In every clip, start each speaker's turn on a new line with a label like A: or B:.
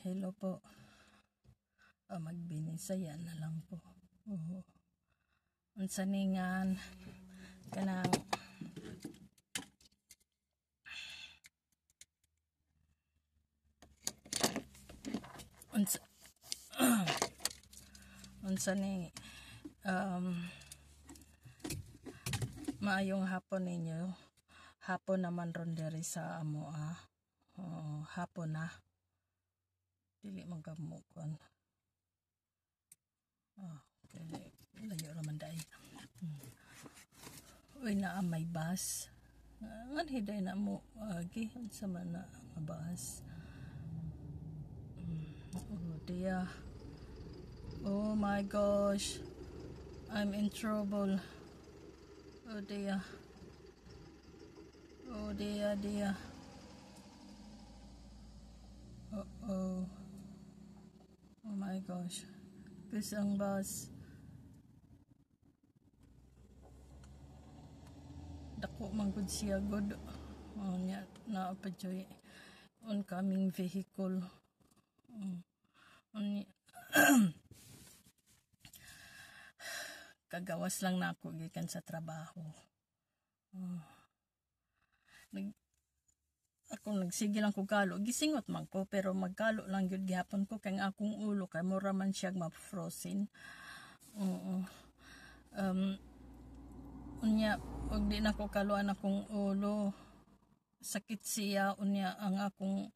A: Hello po. Magbinisaya na lang po. Unsa ningan kanang unsa ni maayong hapon ninyo. Hapon naman ron diri sa amo hapon na. Dili magkamukon. Okay. Layo raman dai. Uy na may bus. Ngan hiday na mo agi sa man na bus. Oh dear. Oh my gosh. I'm in trouble. Oh dear. Oh dear. Oh my gosh. Kusang bus. Dako man gud siya good. Nya na pajoy oncoming vehicle. Kagawas lang na ako gikan sa trabaho. Ako nagsige lang ko kalo, gisingot man ko pero magkalo lang gyud gihapon ko kay akong ulo kay mura man siya ma-frozen. Unya og di na ko kaluan akong ulo. Sakit siya unya ang akong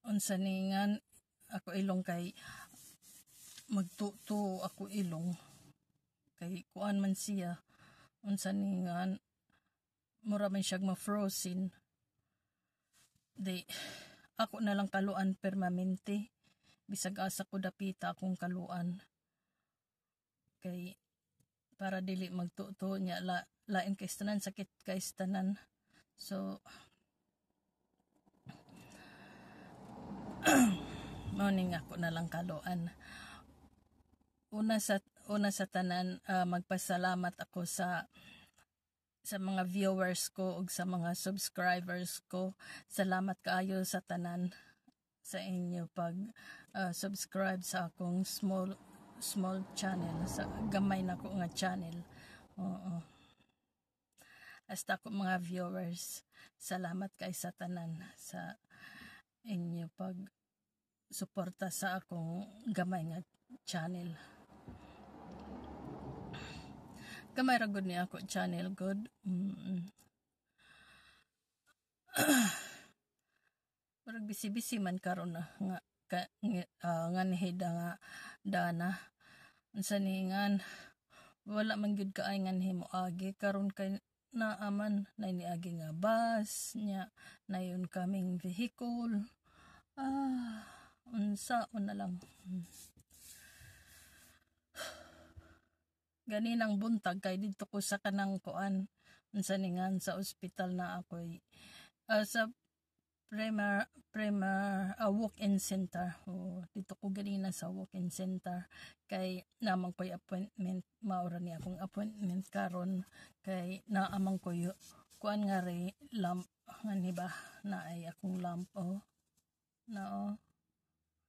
A: unsa ningan ako ilong kay magtuto ako ilong kay kuan man siya unsa ningan mura man siya ma-frozen. Di ako na lang kaluan permanente bisag asa ko dapita akong kaluan kay para dili magtuto nya lain kay tanan sakit kay tanan. So morning ako na lang kaluan. Una sa tanan magpasalamat ako sa mga viewers ko ug sa mga subscribers ko. Salamat kaayo sa tanan sa inyo pag subscribe sa akong small channel, sa gamay na ko nga channel. Hasta ko mga viewers, salamat kay sa tanan sa inyo pag suporta sa akong gamay nga channel. Gamay ra gud ni ako channel good. Murag bisi-bisi man karon na nga nihida nga dana. Unsa ningan wala man gyud kaay nga himo agi karon kay naaman na niagi nga bus nya nayon kaming vehicle. Unsa na lang. Ganinang buntag kay didto ko sa kanang kuan unsa ningan sa ospital na ako'y sa Premier walk-in center. Dito ko ganina sa walk-in center kay naman ko'y appointment, maura ni akong appointment karon kay naamang ko kuan nga ri lamp ngani ba naay akong lamp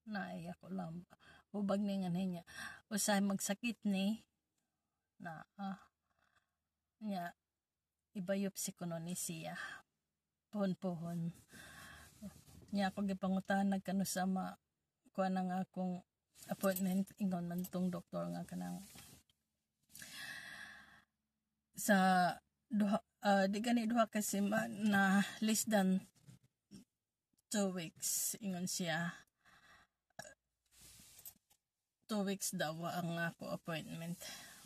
A: naay ako lamp ubag ni nga niya usay magsakit ni na nya ibayopsi ko no ni siya pohon nya ako gipangutan nagkano sa kuan nga akong appointment ingon man tong doktor nga kanang sa di gani duha kasi na less than 2 weeks ingon siya 2 weeks daw ang ako appointment.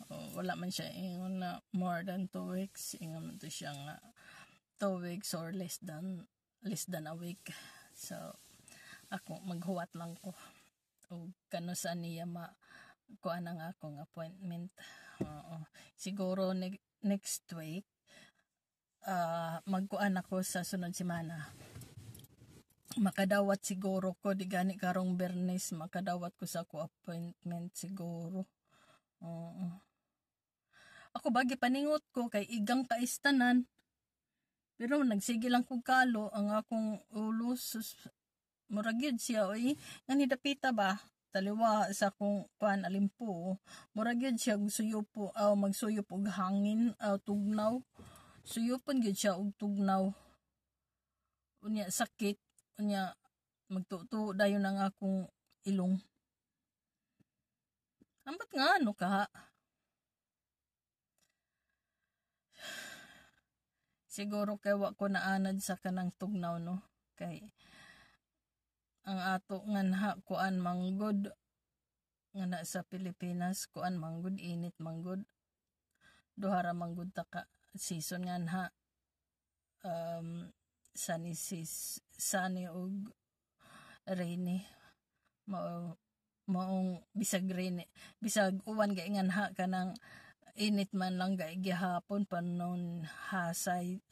A: Wala man siya ingon na more than 2 weeks ingon man to siya nga 2 weeks or less than a week. So ako maghuwat lang ko o kano sa niya kuan ang akong appointment. Siguro next week magkuan ako sa sunod semana. Makadawat siguro ko di gani karong Bernes makadawat ko sa ako appointment siguro. Ako bagi paningot ko kay igang kaistanan pero nagsige lang kog kalo ang akong ulo murag yun siya oy ngani dapita ba taliwa sa kung kuan alimpo murag yun siya suyupo aw magsuyop og hangin aw tugnaw suyupon gyud siya og tugnaw unya sakit unya magtuto dayon ang akong ilong ambat nga ano ka siguro kay wa ko naanad sa kanang tugnaw no kay ang ato nganha kuan manggod nga na sa Pilipinas kuan manggod init manggod duha ra manggod ta ka season nganha sunny og rainy maong bisag rainy bisag uwan gay nganha kanang init man lang gay gihapon panon hasay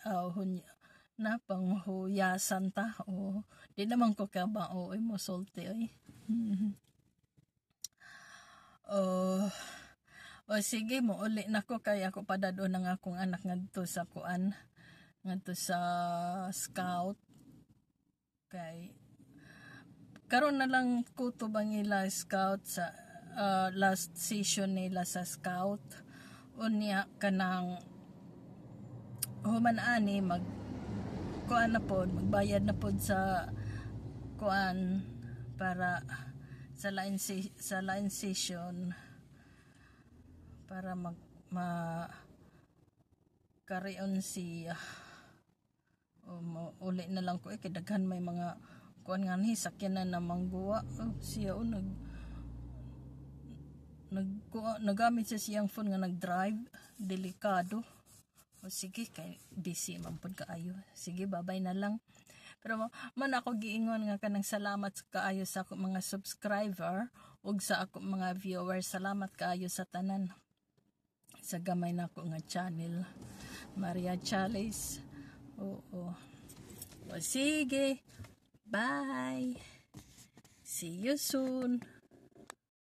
A: na panghuyasan ta o di naman ko kabao mo sulti oy o sige mo uli nako kay ako padado ng akong anak ngadto sa kuan ngadto sa scout kay karon na lang ko tubang ila scout sa last session nila sa scout unya kanang human ani mag kuan na pod magbayad na pod sa kuan para sa line session para carry on siya uli na lang ko kay daghan may mga kuan nga ni sakyanan na mangguwa siya nagamit sa siyang phone nga nag-drive delikado sige kay busy man pud kaayo sige babay na lang pero man ako giingon nga kanang salamat kaayo sa ako mga subscriber ug sa ako mga viewers salamat kaayo sa tanan sa gamay nako nga channel Maria Chales oo o sige bye see you soon